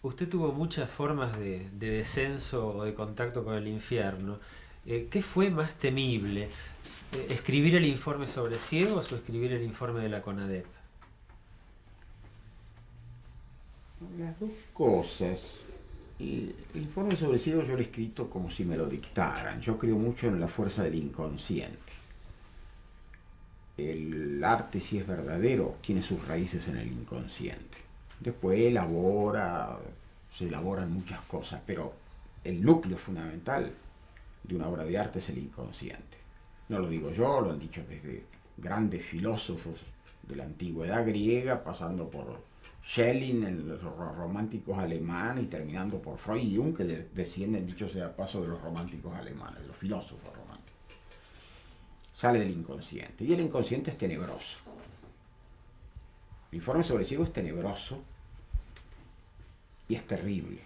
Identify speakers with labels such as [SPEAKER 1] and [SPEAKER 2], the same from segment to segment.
[SPEAKER 1] usted tuvo muchas formas de descenso o de contacto con el infierno. ¿Qué fue más temible? ¿Escribir el informe sobre ciegos o escribir el informe de la CONADEP?
[SPEAKER 2] Las dos cosas. El informe sobre ciego yo lo he escrito como si me lo dictaran. Yo creo mucho en la fuerza del inconsciente. El arte, si es verdadero, tiene sus raíces en el inconsciente. Después se elaboran muchas cosas, pero el núcleo fundamental de una obra de arte es el inconsciente. No lo digo yo, lo han dicho desde grandes filósofos de la antigüedad griega, pasando por Schelling, los románticos alemanes, y terminando por Freud y Jung, que descienden, dicho sea paso, de los románticos alemanes, de los filósofos románticos. Sale del inconsciente, y el inconsciente es tenebroso. El informe sobre ciego es tenebroso y es terrible.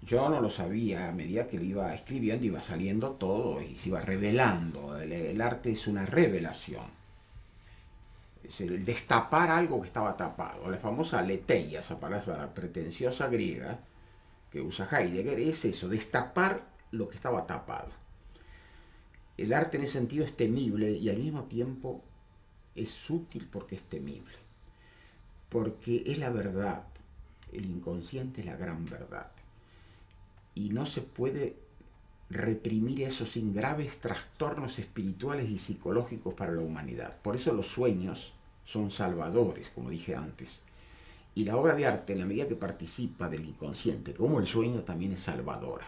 [SPEAKER 2] Yo no lo sabía, a medida que lo iba escribiendo iba saliendo todo y se iba revelando. El arte es una revelación, es el destapar algo que estaba tapado. La famosa aletheia, esa palabra pretenciosa griega que usa Heidegger, es eso, destapar lo que estaba tapado. El arte en ese sentido es temible y al mismo tiempo es útil porque es temible, porque es la verdad. El inconsciente es la gran verdad y no se puede reprimir eso sin graves trastornos espirituales y psicológicos para la humanidad. Por eso los sueños son salvadores, como dije antes. Y la obra de arte, en la medida que participa del inconsciente, como el sueño, también es salvadora.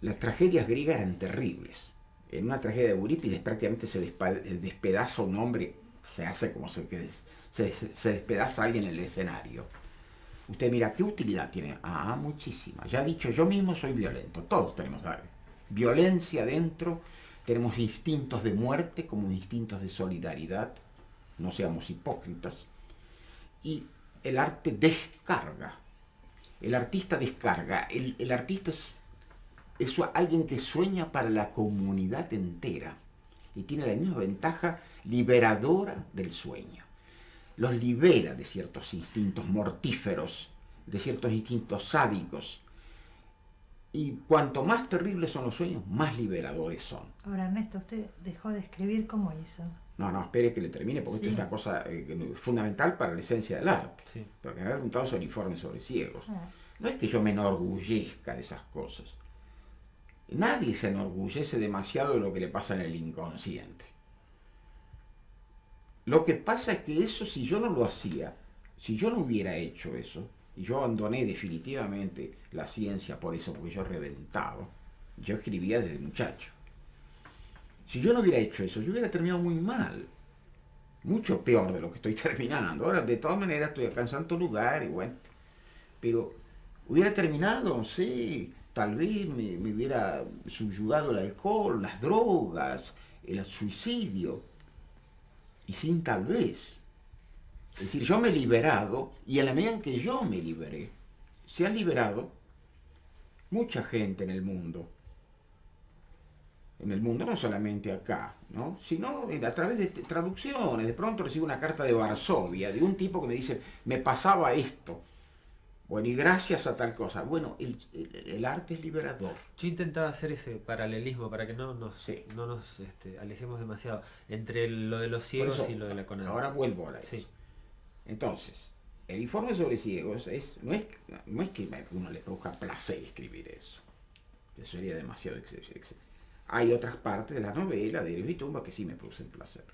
[SPEAKER 2] Las tragedias griegas eran terribles. En una tragedia de Eurípides prácticamente se despedaza un hombre, se hace como se despedaza alguien en el escenario. Usted mira, ¿qué utilidad tiene? Ah, muchísima. Ya he dicho, yo mismo soy violento. Todos tenemos violencia dentro. Tenemos instintos de muerte como instintos de solidaridad. No seamos hipócritas. Y el arte descarga. El artista descarga. El artista es alguien que sueña para la comunidad entera. Y tiene la misma ventaja liberadora del sueño. Los libera de ciertos instintos mortíferos, de ciertos instintos sádicos. Y cuanto más terribles son los sueños, más liberadores son.
[SPEAKER 3] Ahora, Ernesto, usted dejó de escribir, ¿cómo hizo?
[SPEAKER 2] No, no, espere que le termine, porque esto es
[SPEAKER 3] Sí.
[SPEAKER 2] una cosa fundamental para la esencia del arte.
[SPEAKER 1] Sí.
[SPEAKER 2] Porque me había preguntado sobre el informe sobre ciegos.
[SPEAKER 3] Ah,
[SPEAKER 2] No es que yo me enorgullezca de esas cosas. Nadie se enorgullece demasiado de lo que le pasa en el inconsciente. Lo que pasa es que eso, si yo no lo hacía, si yo no hubiera hecho eso, y yo abandoné definitivamente la ciencia por eso, porque yo reventaba, yo escribía desde muchacho. Si yo no hubiera hecho eso, yo hubiera terminado muy mal, mucho peor de lo que estoy terminando. Ahora, de todas maneras, estoy acá en santo lugar y bueno, pero hubiera terminado, no sé, tal vez me hubiera subyugado el alcohol, las drogas, el suicidio, y sin tal vez. Es decir, yo me he liberado y en la medida en que yo me liberé, se ha liberado mucha gente en el mundo. En el mundo, no solamente acá, ¿no? Sino a través de traducciones. De pronto recibo una carta de Varsovia, de un tipo que me dice, me pasaba esto. Bueno, y gracias a tal cosa. Bueno, el arte es liberador.
[SPEAKER 1] Yo intentaba hacer ese paralelismo para que
[SPEAKER 2] Sí.
[SPEAKER 1] no nos alejemos demasiado entre lo de los
[SPEAKER 2] Por
[SPEAKER 1] ciegos
[SPEAKER 2] eso,
[SPEAKER 1] y lo de la CONADE.
[SPEAKER 2] ahora vuelvo a eso.
[SPEAKER 1] Sí.
[SPEAKER 2] Entonces, el informe sobre ciegos no es que a uno le produzca placer escribir eso. Eso sería demasiado Hay otras partes de la novela, de Héroes y Tumbas, que sí me producen placer.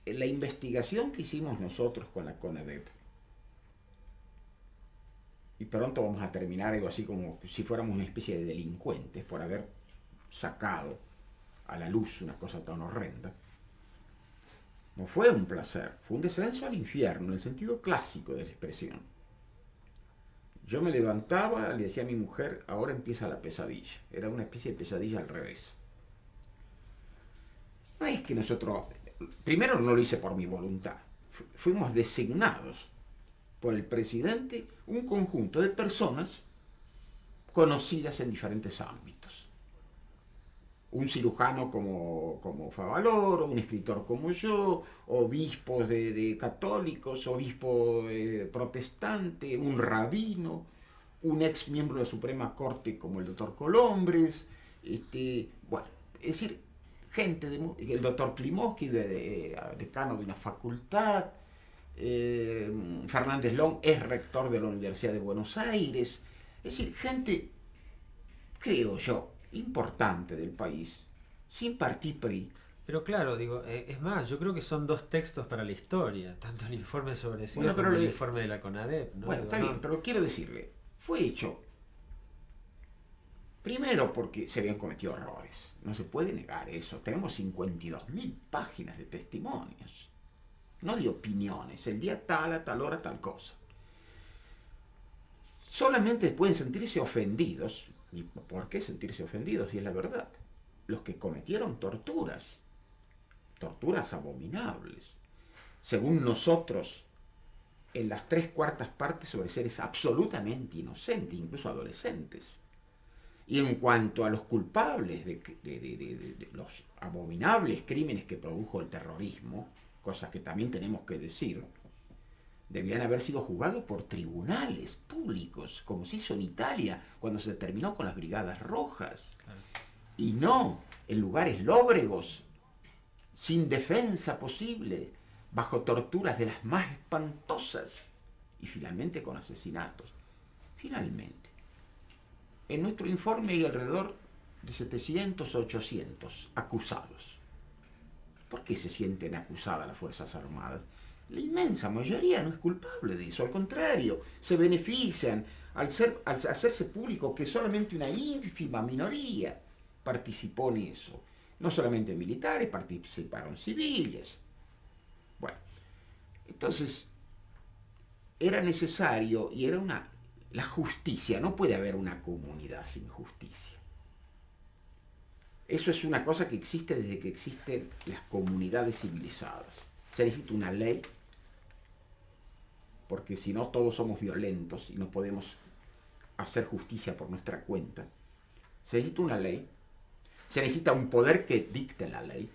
[SPEAKER 2] La investigación que hicimos nosotros con la CONADEP, y pronto vamos a terminar algo así como si fuéramos una especie de delincuentes por haber sacado a la luz una cosa tan horrenda, no fue un placer, fue un descenso al infierno, en el sentido clásico de la expresión. Yo me levantaba, le decía a mi mujer, ahora empieza la pesadilla. Era una especie de pesadilla al revés. No es que nosotros, primero no lo hice por mi voluntad, fuimos designados por el presidente un conjunto de personas conocidas en diferentes ámbitos. un cirujano como Favaloro, un escritor como yo, obispos de católicos, obispo protestante, un rabino, un ex miembro de la Suprema Corte como el doctor Colombres, bueno, es decir, gente, el doctor Klimovsky, decano de una facultad, Fernández Long es rector de la Universidad de Buenos Aires, es decir, gente, creo yo, importante del país, sin partipri.
[SPEAKER 1] Pero claro, digo, es más, yo creo que son dos textos para la historia, tanto el informe sobre SIDA
[SPEAKER 2] Bueno, pero
[SPEAKER 1] como el informe de la CONADEP, ¿no?
[SPEAKER 2] bueno,
[SPEAKER 1] Digo,
[SPEAKER 2] está
[SPEAKER 1] no.
[SPEAKER 2] bien, pero quiero decirle, fue hecho primero porque se habían cometido errores, no se puede negar eso, tenemos 52.000 páginas de testimonios, no de opiniones, el día tal, a tal hora, tal cosa. Solamente pueden sentirse ofendidos, ¿y por qué sentirse ofendidos si es la verdad? Los que cometieron torturas abominables. Según nosotros, en las 3/4 sobre seres absolutamente inocentes, incluso adolescentes. Y en cuanto a los culpables de los abominables crímenes que produjo el terrorismo, cosas que también tenemos que decir, debían haber sido juzgados por tribunales públicos, como se hizo en Italia cuando se terminó con las Brigadas Rojas.
[SPEAKER 1] Claro.
[SPEAKER 2] Y no en lugares lóbregos, sin defensa posible, bajo torturas de las más espantosas y finalmente con asesinatos. Finalmente, en nuestro informe hay alrededor de 700 o 800 acusados. ¿Por qué se sienten acusadas las Fuerzas Armadas? La inmensa mayoría no es culpable de eso, al contrario, se benefician al hacerse público que solamente una ínfima minoría participó en eso. No solamente militares, participaron civiles. Bueno, entonces era necesario y era la justicia, no puede haber una comunidad sin justicia. Eso es una cosa que existe desde que existen las comunidades civilizadas. Se necesita una ley, porque si no todos somos violentos y no podemos hacer justicia por nuestra cuenta. Se necesita una ley, se necesita un poder que dicte la ley,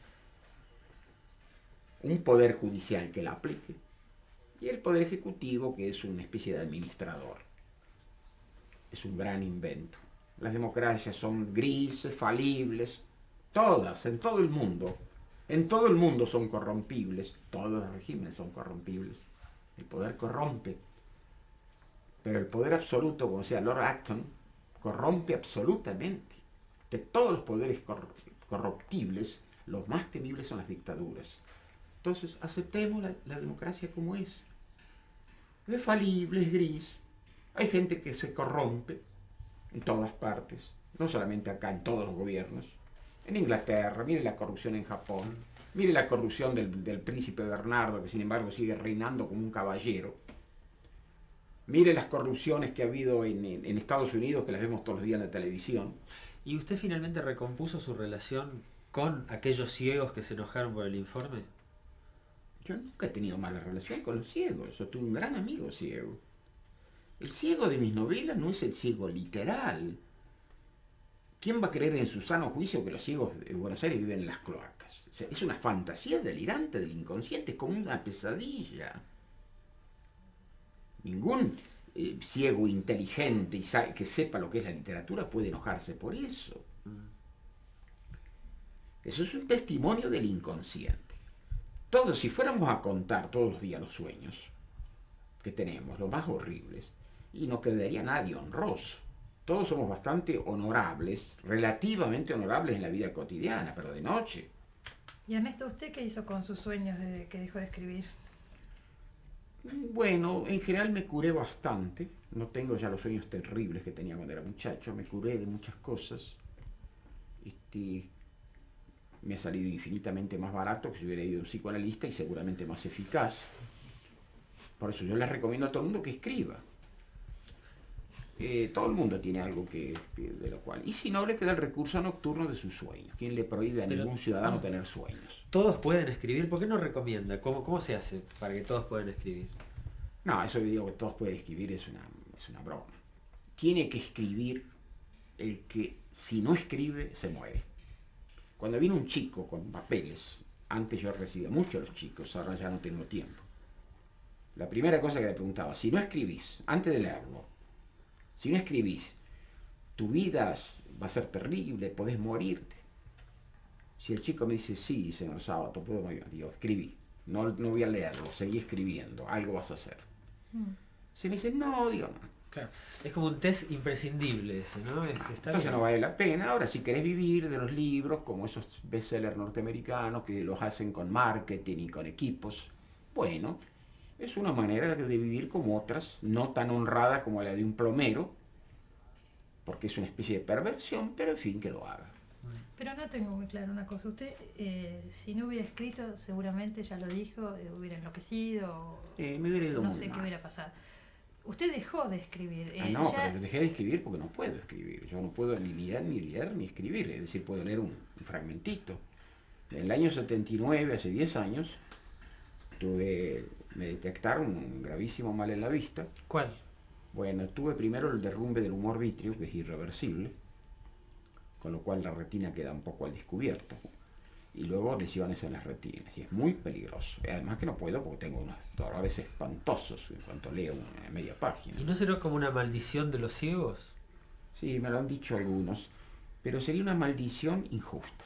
[SPEAKER 2] un poder judicial que la aplique, y el poder ejecutivo que es una especie de administrador. Es un gran invento. Las democracias son grises, falibles, todas, en todo el mundo. En todo el mundo son corrompibles, todos los regímenes son corrompibles. El poder corrompe, pero el poder absoluto, como decía Lord Acton, corrompe absolutamente. De todos los poderes corruptibles, los más temibles son las dictaduras. Entonces, aceptemos la democracia como es. Es falible, es gris. Hay gente que se corrompe en todas partes, no solamente acá, en todos los gobiernos. En Inglaterra, mire la corrupción en Japón, mire la corrupción del príncipe Bernardo, que sin embargo sigue reinando como un caballero. Mire las corrupciones que ha habido en Estados Unidos, que las vemos todos los días en la televisión.
[SPEAKER 1] ¿Y usted finalmente recompuso su relación con aquellos ciegos que se enojaron por el informe?
[SPEAKER 2] Yo nunca he tenido mala relación con los ciegos, yo tuve un gran amigo ciego. El ciego de mis novelas no es el ciego literal. ¿Quién va a creer en su sano juicio que los ciegos de Buenos Aires viven en las cloacas? O sea, es una fantasía delirante del inconsciente, es como una pesadilla. Ningún ciego inteligente y que sepa lo que es la literatura puede enojarse por eso. Eso es un testimonio del inconsciente. Todos, si fuéramos a contar todos los días los sueños que tenemos, los más horribles, y no quedaría nadie honroso. Todos somos bastante honorables, relativamente honorables en la vida cotidiana, pero de noche.
[SPEAKER 3] Y Ernesto, ¿usted qué hizo con sus sueños desde que dejó de escribir?
[SPEAKER 2] Bueno, en general me curé bastante. No tengo ya los sueños terribles que tenía cuando era muchacho. Me curé de muchas cosas. Me ha salido infinitamente más barato que si hubiera ido a un psicoanalista y seguramente más eficaz. Por eso yo les recomiendo a todo el mundo que escriba. Todo el mundo tiene algo de lo cual. Y si no, le queda el recurso nocturno de sus sueños. ¿Quién le prohíbe a ningún ciudadano tener sueños?
[SPEAKER 1] ¿Todos pueden escribir? ¿Por qué no recomienda? ¿Cómo se hace para que todos puedan escribir?
[SPEAKER 2] No, eso que digo que todos pueden escribir es una broma. Tiene que escribir el que, si no escribe, se muere. Cuando viene un chico con papeles, antes yo recibía mucho a los chicos, ahora ya no tengo tiempo. La primera cosa que le preguntaba, si no escribís, antes de leerlo, si no escribís, tu vida va a ser terrible, podés morirte. Si el chico me dice, sí, señor Sábato, puedo morir, digo, escribí, no voy a leerlo, seguí escribiendo, algo vas a hacer. Si me dice, no, digo, no.
[SPEAKER 1] Claro, es como un test imprescindible ese, ¿no? Está
[SPEAKER 2] Entonces
[SPEAKER 1] bien.
[SPEAKER 2] no vale la pena. Ahora, si querés vivir de los libros, como esos bestsellers norteamericanos que los hacen con marketing y con equipos, bueno, es una manera de vivir como otras, no tan honrada como la de un plomero, porque es una especie de perversión, pero en fin, que lo haga.
[SPEAKER 3] Pero no tengo muy claro una cosa. Usted, si no hubiera escrito, seguramente ya lo dijo, hubiera enloquecido,
[SPEAKER 2] Me hubiera ido
[SPEAKER 3] no
[SPEAKER 2] muy
[SPEAKER 3] sé qué
[SPEAKER 2] mal.
[SPEAKER 3] hubiera pasado. Usted dejó de escribir.
[SPEAKER 2] No,
[SPEAKER 3] ya...
[SPEAKER 2] pero dejé de escribir porque no puedo escribir. Yo no puedo ni leer, ni escribir. Es decir, puedo leer un fragmentito. En el año 79, hace 10 años, me detectaron un gravísimo mal en la vista.
[SPEAKER 1] ¿Cuál?
[SPEAKER 2] Bueno, tuve primero el derrumbe del humor vítreo, que es irreversible, con lo cual la retina queda un poco al descubierto. Y luego lesiones en las retinas, y es muy peligroso. Y además que no puedo porque tengo unos dolores espantosos en cuanto leo una media página.
[SPEAKER 1] ¿Y no será como una maldición de los ciegos?
[SPEAKER 2] Sí, me lo han dicho algunos, pero sería una maldición injusta.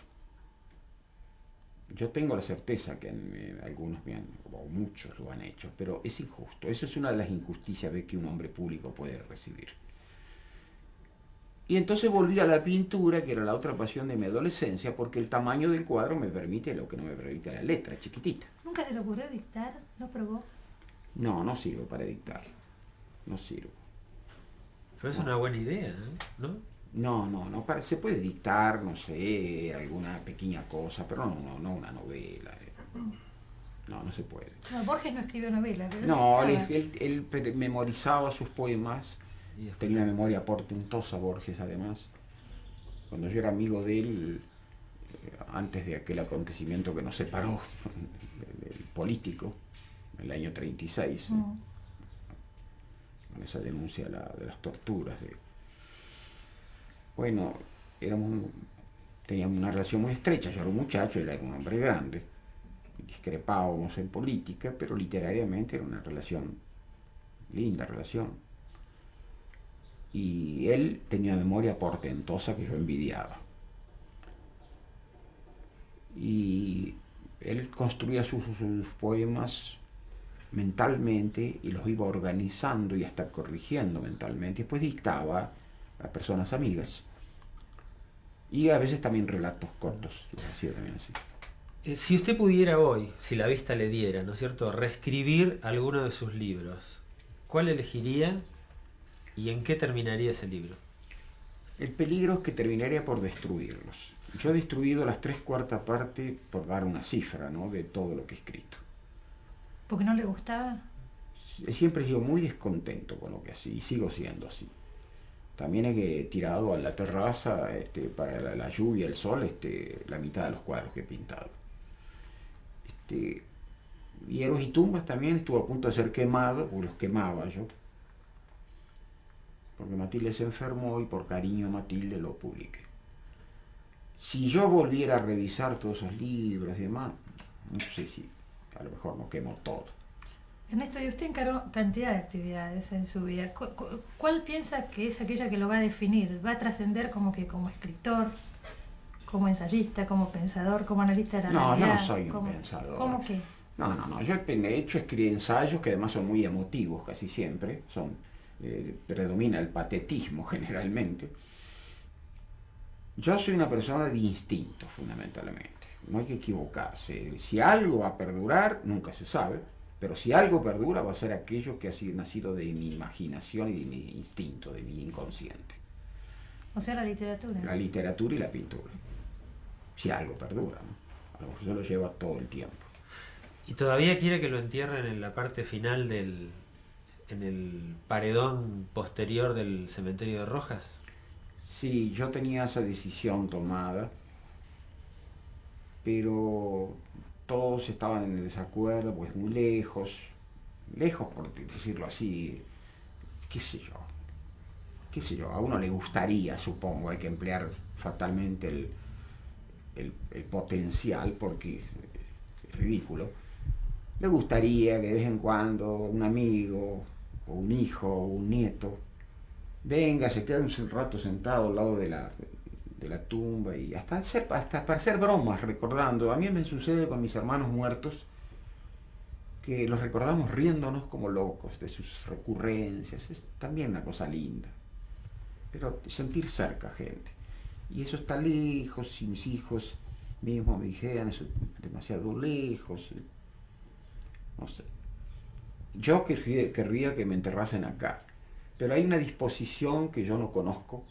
[SPEAKER 2] Yo tengo la certeza que algunos o muchos lo han hecho, pero es injusto. Eso es una de las injusticias que un hombre público puede recibir. Y entonces volví a la pintura, que era la otra pasión de mi adolescencia, porque el tamaño del cuadro me permite lo que no me permite la letra, chiquitita.
[SPEAKER 3] ¿Nunca se le ocurrió dictar? ¿No probó?
[SPEAKER 2] No sirvo para dictar. No sirvo.
[SPEAKER 1] Pero es
[SPEAKER 2] No.
[SPEAKER 1] una buena idea, ¿no?
[SPEAKER 2] No, se puede dictar, no sé, alguna pequeña cosa, pero no una novela. No se puede.
[SPEAKER 3] No, Borges no escribió novela. Pero
[SPEAKER 2] No,
[SPEAKER 3] dictaba.
[SPEAKER 2] él memorizaba sus poemas,
[SPEAKER 1] Y después-
[SPEAKER 2] tenía una memoria portentosa Borges además. Cuando yo era amigo de él, antes de aquel acontecimiento que nos separó del político, en el año 36, con esa denuncia de las torturas. Bueno, teníamos una relación muy estrecha, yo era un muchacho, él era un hombre grande, discrepábamos en política, pero literariamente era una relación, linda relación. Y él tenía una memoria portentosa que yo envidiaba. Y él construía sus poemas mentalmente y los iba organizando y hasta corrigiendo mentalmente. Después dictaba a personas amigas. Y a veces también relatos cortos, hacía también así.
[SPEAKER 1] Si usted pudiera hoy, si la vista le diera, ¿no es cierto?, reescribir alguno de sus libros, ¿cuál elegiría y en qué terminaría ese libro?
[SPEAKER 2] El peligro es que terminaría por destruirlos. Yo he destruido las 3/4 partes, por dar una cifra, ¿no?, de todo lo que he escrito.
[SPEAKER 3] ¿Porque no le gustaba?
[SPEAKER 2] Siempre he sido muy descontento con lo que hacía y sigo siendo así. También he tirado a la terraza para la lluvia, el sol, la mitad de los cuadros que he pintado. Y Héroes y Tumbas también estuvo a punto de ser quemado, porque los quemaba yo. Porque Matilde se enfermó y por cariño a Matilde lo publiqué. Si yo volviera a revisar todos esos libros y demás, no sé si a lo mejor no quemo todo.
[SPEAKER 3] Ernesto, y usted encargó cantidad de actividades en su vida. ¿Cuál piensa que es aquella que lo va a definir? ¿Va a trascender como escritor, como ensayista, como pensador, como analista de la
[SPEAKER 2] No, yo
[SPEAKER 3] realidad?
[SPEAKER 2] no soy un pensador.
[SPEAKER 3] ¿Cómo qué?
[SPEAKER 2] No. Yo he hecho escribir ensayos que además son muy emotivos casi siempre. Predomina el patetismo generalmente. Yo soy una persona de instinto fundamentalmente. No hay que equivocarse. Si algo va a perdurar, nunca se sabe. Pero si algo perdura va a ser aquello que ha nacido de mi imaginación y de mi instinto, de mi inconsciente.
[SPEAKER 3] O sea, la literatura.
[SPEAKER 2] La literatura y la pintura. Si algo perdura, ¿no? A lo mejor yo lo llevo todo el tiempo.
[SPEAKER 1] ¿Y todavía quiere que lo entierren en la parte final en el paredón posterior del cementerio de Rojas?
[SPEAKER 2] Sí, yo tenía esa decisión tomada, pero todos estaban en desacuerdo, pues muy lejos por decirlo así, qué sé yo, a uno le gustaría, supongo, hay que emplear fatalmente el potencial, porque es ridículo, le gustaría que de vez en cuando un amigo, o un hijo, o un nieto, venga, se quede un rato sentado al lado de la tumba y hasta para hacer bromas recordando. A mí me sucede con mis hermanos muertos que los recordamos riéndonos como locos de sus recurrencias. Es también una cosa linda. Pero sentir cerca gente. Y eso está lejos, y mis hijos mismos me dijeron, eso es demasiado lejos. No sé. Yo querría que me enterrasen acá. Pero hay una disposición que yo no conozco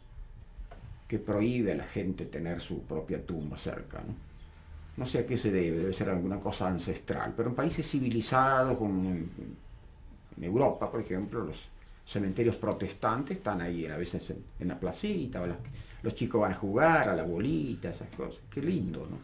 [SPEAKER 2] que prohíbe a la gente tener su propia tumba cerca, ¿no? No sé a qué se debe ser alguna cosa ancestral, pero en países civilizados, como en Europa, por ejemplo, los cementerios protestantes están ahí a veces en la placita, los chicos van a jugar a la bolita, esas cosas. Qué lindo, ¿no?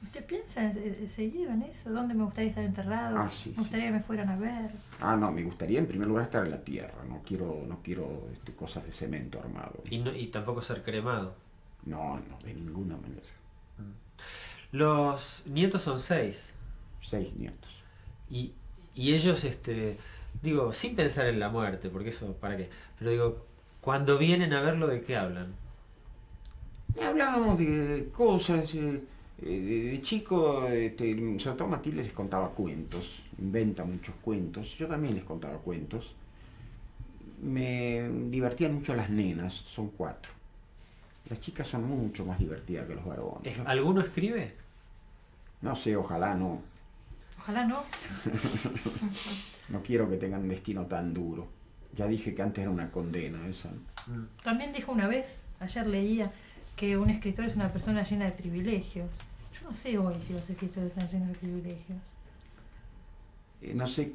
[SPEAKER 3] ¿Usted piensa seguido en eso? ¿Dónde me gustaría estar enterrado?
[SPEAKER 2] Sí,
[SPEAKER 3] me gustaría que me fueran a ver.
[SPEAKER 2] No, me gustaría en primer lugar estar en la tierra. No quiero cosas de cemento armado.
[SPEAKER 1] Y tampoco ser cremado.
[SPEAKER 2] No, de ninguna manera.
[SPEAKER 1] Los nietos son 6.
[SPEAKER 2] 6 nietos.
[SPEAKER 1] Y ellos, digo, sin pensar en la muerte, porque eso, ¿para qué? Pero digo, cuando vienen a verlo, ¿de qué hablan?
[SPEAKER 2] Hablábamos de cosas, de chico, sobre todo Matilde les contaba cuentos, inventa muchos cuentos, yo también les contaba cuentos. Me divertían mucho las nenas, son 4. Las chicas son mucho más divertidas que los varones, ¿no?
[SPEAKER 1] ¿Alguno escribe?
[SPEAKER 2] No sé, ojalá no.
[SPEAKER 3] Ojalá no.
[SPEAKER 2] No quiero que tengan un destino tan duro. Ya dije que antes era una condena esa.
[SPEAKER 3] También dijo una vez, ayer leía, que un escritor es una persona llena de privilegios. Yo no sé hoy si los escritores están llenos de privilegios.
[SPEAKER 2] No sé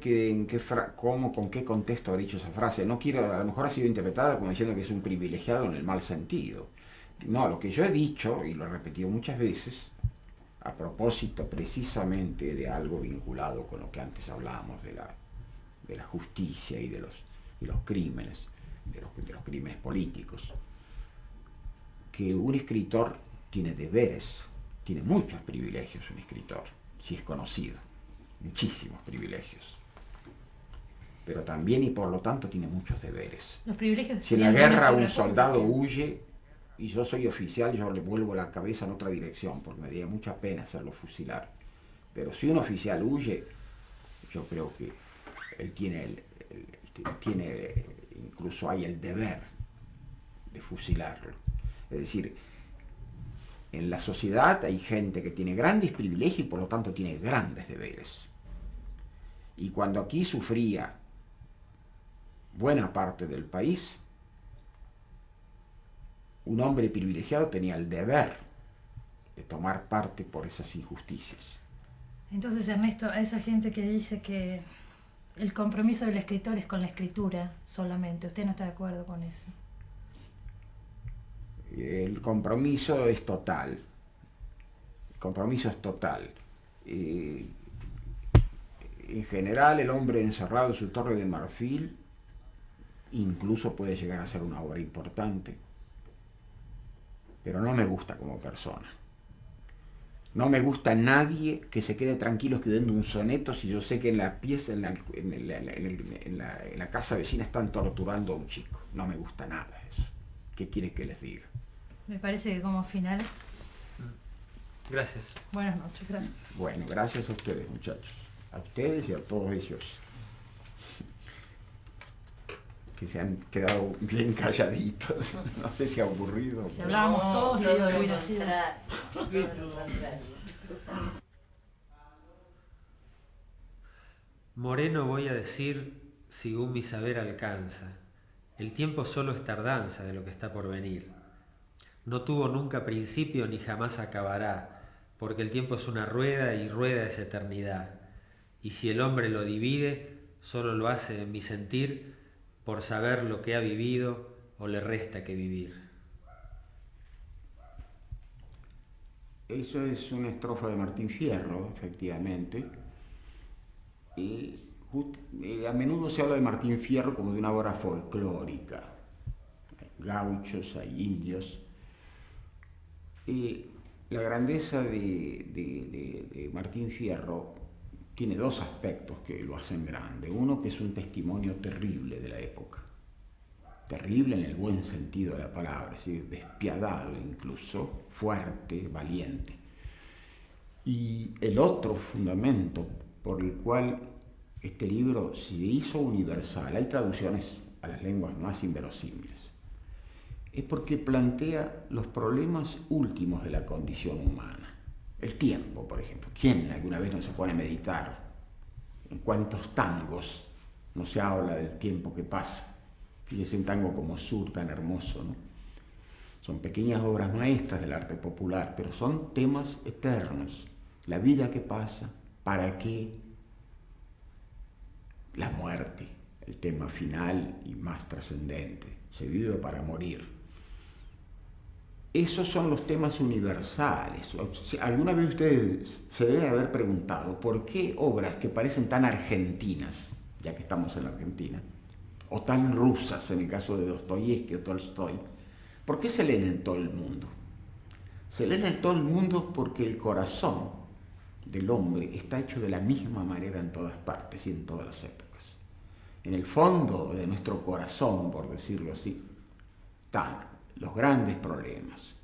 [SPEAKER 2] con qué contexto habrá dicho esa frase. No quiero, a lo mejor ha sido interpretada como diciendo que es un privilegiado en el mal sentido. No, lo que yo he dicho, y lo he repetido muchas veces, a propósito precisamente de algo vinculado con lo que antes hablábamos de la justicia y de los crímenes, de los crímenes políticos, que un escritor tiene deberes, tiene muchos privilegios un escritor, si es conocido, muchísimos privilegios, pero también y por lo tanto tiene muchos deberes.
[SPEAKER 3] Los privilegios.
[SPEAKER 2] Si en la guerra un soldado huye y yo soy oficial, yo le vuelvo la cabeza en otra dirección, porque me daría mucha pena hacerlo fusilar. Pero si un oficial huye, yo creo que él tiene incluso hay el deber de fusilarlo. Es decir, en la sociedad hay gente que tiene grandes privilegios y por lo tanto tiene grandes deberes. Y cuando aquí sufría buena parte del país, un hombre privilegiado tenía el deber de tomar parte por esas injusticias.
[SPEAKER 3] Entonces, Ernesto, a esa gente que dice que el compromiso del escritor es con la escritura solamente, ¿usted no está de acuerdo con eso?
[SPEAKER 2] El compromiso es total. El compromiso es total. En general, el hombre encerrado en su torre de marfil incluso puede llegar a ser una obra importante. Pero no me gusta como persona. No me gusta nadie que se quede tranquilo escribiendo un soneto si yo sé que en la pieza, en la casa vecina están torturando a un chico. No me gusta nada eso. ¿Qué quiere que les diga?
[SPEAKER 3] Me parece que como final.
[SPEAKER 1] Gracias.
[SPEAKER 3] Buenas noches, gracias.
[SPEAKER 2] Bueno, gracias a ustedes, muchachos. A ustedes y a todos ellos. Que se han quedado bien calladitos. No sé si ha ocurrido.
[SPEAKER 3] Si hablábamos todos, le digo que hubiera sido.
[SPEAKER 1] Moreno voy a decir, según mi saber alcanza, el tiempo solo es tardanza de lo que está por venir. No tuvo nunca principio ni jamás acabará, porque el tiempo es una rueda y rueda es eternidad. Y si el hombre lo divide, solo lo hace en mi sentir, por saber lo que ha vivido o le resta que vivir.
[SPEAKER 2] Eso es una estrofa de Martín Fierro, efectivamente. Y a menudo se habla de Martín Fierro como de una obra folclórica. Hay gauchos, hay indios. La grandeza de Martín Fierro tiene dos aspectos que lo hacen grande. Uno, que es un testimonio terrible de la época. Terrible en el buen sentido de la palabra, es decir, despiadado incluso, fuerte, valiente. Y el otro fundamento por el cual este libro se hizo universal, hay traducciones a las lenguas más inverosímiles, es porque plantea los problemas últimos de la condición humana. El tiempo, por ejemplo. ¿Quién alguna vez no se pone a meditar? ¿En cuántos tangos no se habla del tiempo que pasa? Fíjese un tango como Sur, tan hermoso, ¿no? Son pequeñas obras maestras del arte popular, pero son temas eternos. La vida que pasa, ¿para qué? La muerte, el tema final y más trascendente. Se vive para morir. Esos son los temas universales. Alguna vez ustedes se deben haber preguntado por qué obras que parecen tan argentinas, ya que estamos en la Argentina, o tan rusas en el caso de Dostoyevski o Tolstoy, ¿por qué se leen en todo el mundo? Se leen en todo el mundo porque el corazón del hombre está hecho de la misma manera en todas partes y en todas las épocas. En el fondo de nuestro corazón, por decirlo así, están los grandes problemas: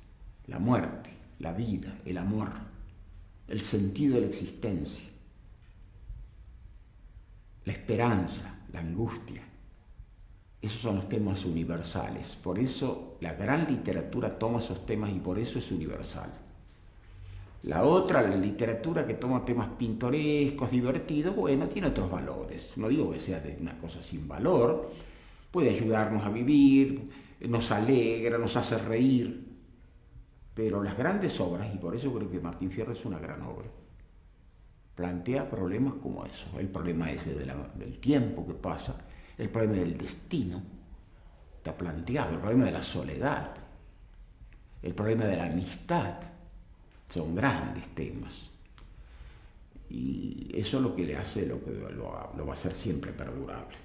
[SPEAKER 2] la muerte, la vida, el amor, el sentido de la existencia, la esperanza, la angustia. Esos son los temas universales. Por eso la gran literatura toma esos temas y por eso es universal. La otra, la literatura que toma temas pintorescos, divertidos, bueno, tiene otros valores. No digo que sea de una cosa sin valor, puede ayudarnos a vivir, nos alegra, nos hace reír, pero las grandes obras, y por eso creo que Martín Fierro es una gran obra, plantea problemas como eso, el problema ese del tiempo que pasa, el problema del destino, está planteado, el problema de la soledad, el problema de la amistad, son grandes temas. Y eso es lo que le hace, lo va a hacer siempre perdurable.